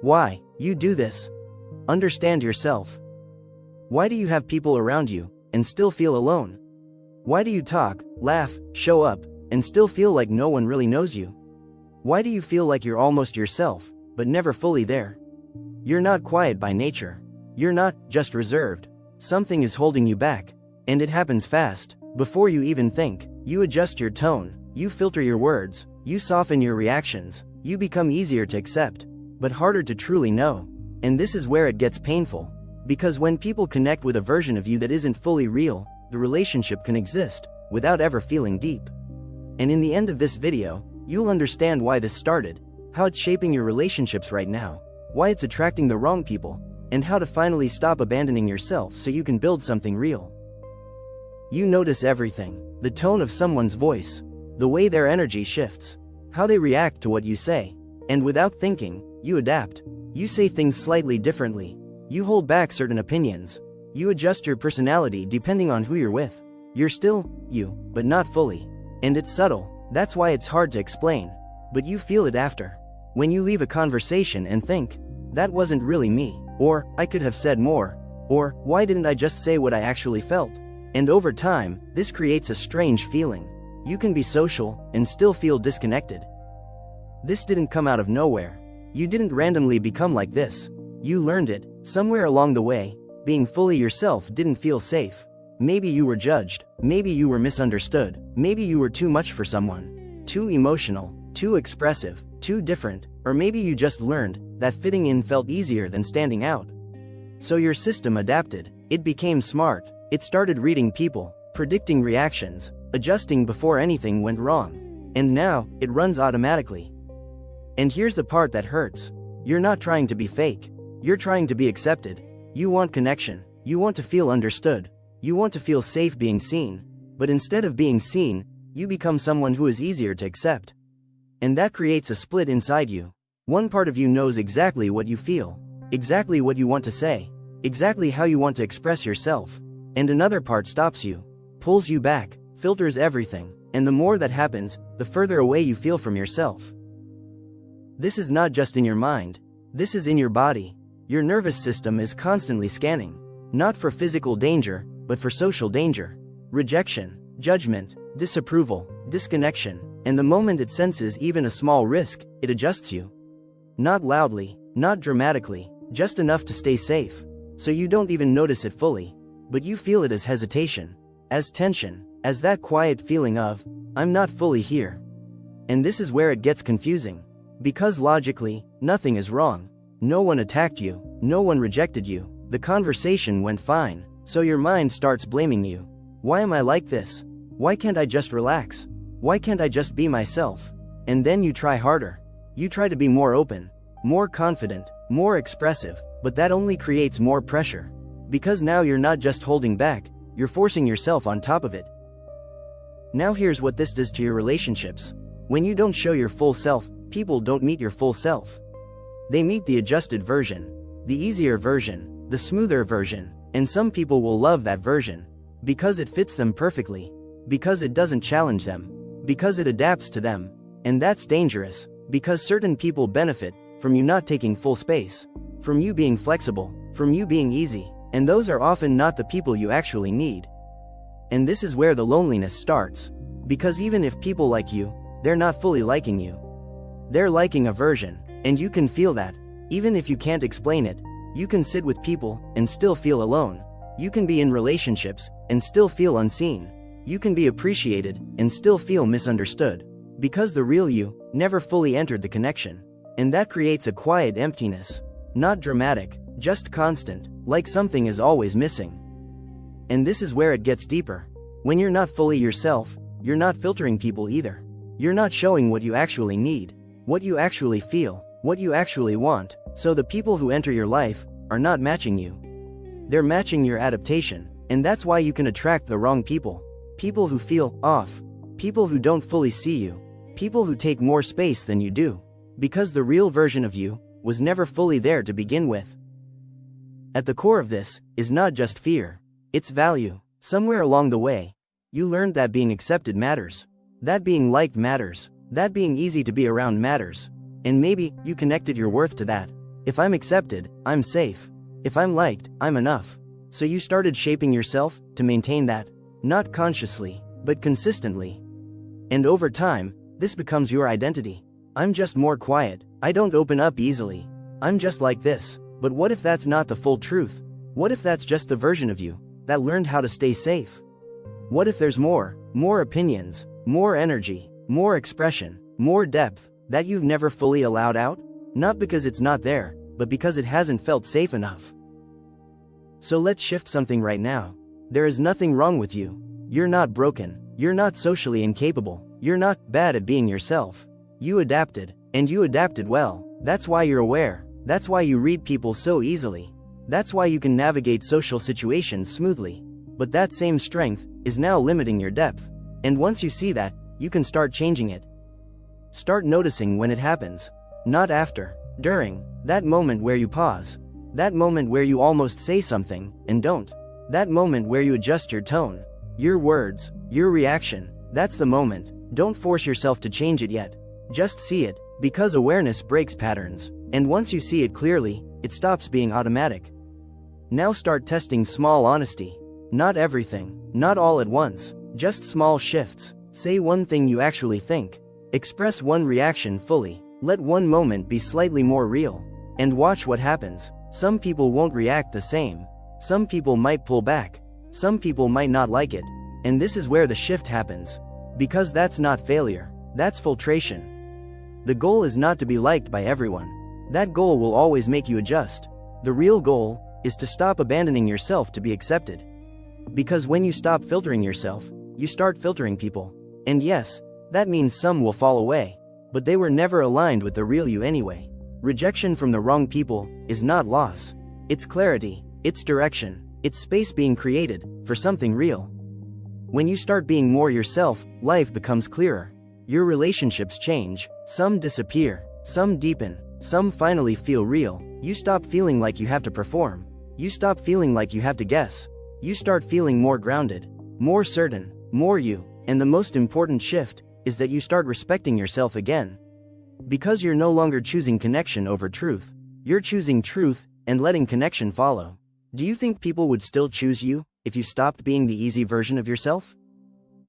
Why you do this? Understand yourself. Why do you have people around you and still feel alone? Why do you talk, laugh, show up, and still feel like no one really knows you? Why do you feel like you're almost yourself, but never fully there? You're not quiet by nature. You're not just reserved. Something is holding you back, and it happens fast. Before you even think, you adjust your tone, you filter your words, you soften your reactions, you become easier to accept, but harder to truly know. And this is where it gets painful. Because when people connect with a version of you that isn't fully real, the relationship can exist without ever feeling deep. And in the end of this video, you'll understand why this started, how it's shaping your relationships right now, why it's attracting the wrong people, and how to finally stop abandoning yourself so you can build something real. You notice everything: the tone of someone's voice, the way their energy shifts, how they react to what you say, and without thinking, you adapt. You say things slightly differently. You hold back certain opinions. You adjust your personality depending on who you're with. You're still you, but not fully. And it's subtle, that's why it's hard to explain. But you feel it after. When you leave a conversation and think, that wasn't really me, or I could have said more, or why didn't I just say what I actually felt? And over time, this creates a strange feeling. You can be social and still feel disconnected. This didn't come out of nowhere. You didn't randomly become like this. You learned it somewhere along the way. Being fully yourself didn't feel safe. Maybe you were judged, maybe you were misunderstood, maybe you were too much for someone. Too emotional, too expressive, too different, or maybe you just learned that fitting in felt easier than standing out. So your system adapted. It became smart. It started reading people, predicting reactions, adjusting before anything went wrong. And now, it runs automatically. And here's the part that hurts. You're not trying to be fake. You're trying to be accepted. You want connection. You want to feel understood. You want to feel safe being seen. But instead of being seen, you become someone who is easier to accept. And that creates a split inside you. One part of you knows exactly what you feel, exactly what you want to say, exactly how you want to express yourself. And another part stops you, pulls you back, filters everything, and the more that happens, the further away you feel from yourself. This is not just in your mind. This is in your body. Your nervous system is constantly scanning, not for physical danger, but for social danger. Rejection, judgment, disapproval, disconnection, and the moment it senses even a small risk, it adjusts you. Not loudly, not dramatically, just enough to stay safe. So you don't even notice it fully, but you feel it as hesitation, as tension, as that quiet feeling of, I'm not fully here. And this is where it gets confusing. Because logically, nothing is wrong. No one attacked you, no one rejected you, the conversation went fine, so your mind starts blaming you. Why am I like this? Why can't I just relax? Why can't I just be myself? And then you try harder. You try to be more open, more confident, more expressive, but that only creates more pressure. Because now you're not just holding back, you're forcing yourself on top of it. Now here's what this does to your relationships. When you don't show your full self, people don't meet your full self. They meet the adjusted version, the easier version, the smoother version, and some people will love that version. Because it fits them perfectly. Because it doesn't challenge them. Because it adapts to them. And that's dangerous, because certain people benefit from you not taking full space, from you being flexible, from you being easy, and those are often not the people you actually need. And this is where the loneliness starts. Because even if people like you, they're not fully liking you. They're liking a version, and you can feel that. Even if you can't explain it, you can sit with people and still feel alone. You can be in relationships and still feel unseen. You can be appreciated and still feel misunderstood. Because the real you never fully entered the connection. And that creates a quiet emptiness. Not dramatic, just constant, like something is always missing. And this is where it gets deeper. When you're not fully yourself, you're not filtering people either. You're not showing what you actually need, what you actually feel, what you actually want, so the people who enter your life are not matching you. They're matching your adaptation, and that's why you can attract the wrong people. People who feel off, people who don't fully see you, people who take more space than you do. Because the real version of you was never fully there to begin with. At the core of this is not just fear, it's value. Somewhere along the way, you learned that being accepted matters, that being liked matters, that being easy to be around matters, and maybe you connected your worth to that. If I'm accepted, I'm safe. If I'm liked, I'm enough. So you started shaping yourself to maintain that, not consciously, but consistently. And over time, this becomes your identity. I'm just more quiet, I don't open up easily. I'm just like this. But what if that's not the full truth? What if that's just the version of you that learned how to stay safe? What if there's more opinions, more energy, more expression, more depth that you've never fully allowed out? Not because it's not there, but because it hasn't felt safe enough. So let's shift something right now. There is nothing wrong with you. You're not broken. You're not socially incapable. You're not bad at being yourself. You adapted, and you adapted well. That's why you're aware. That's why you read people so easily. That's why you can navigate social situations smoothly. But that same strength is now limiting your depth. And once you see that, you can start changing it. Start noticing when it happens. Not after. During. That moment where you pause. That moment where you almost say something, and don't. That moment where you adjust your tone. Your words. Your reaction. That's the moment. Don't force yourself to change it yet. Just see it, because awareness breaks patterns. And once you see it clearly, it stops being automatic. Now start testing small honesty. Not everything. Not all at once. Just small shifts. Say one thing you actually think. Express one reaction fully. Let one moment be slightly more real. And watch what happens. Some people won't react the same. Some people might pull back. Some people might not like it. And this is where the shift happens. Because that's not failure. That's filtration. The goal is not to be liked by everyone. That goal will always make you adjust. The real goal is to stop abandoning yourself to be accepted. Because when you stop filtering yourself, you start filtering people. And yes, that means some will fall away. But they were never aligned with the real you anyway. Rejection from the wrong people is not loss. It's clarity, it's direction, it's space being created for something real. When you start being more yourself, life becomes clearer. Your relationships change, some disappear, some deepen, some finally feel real. You stop feeling like you have to perform. You stop feeling like you have to guess. You start feeling more grounded, more certain, more you. And the most important shift is that you start respecting yourself again. Because you're no longer choosing connection over truth. You're choosing truth and letting connection follow. Do you think people would still choose you if you stopped being the easy version of yourself?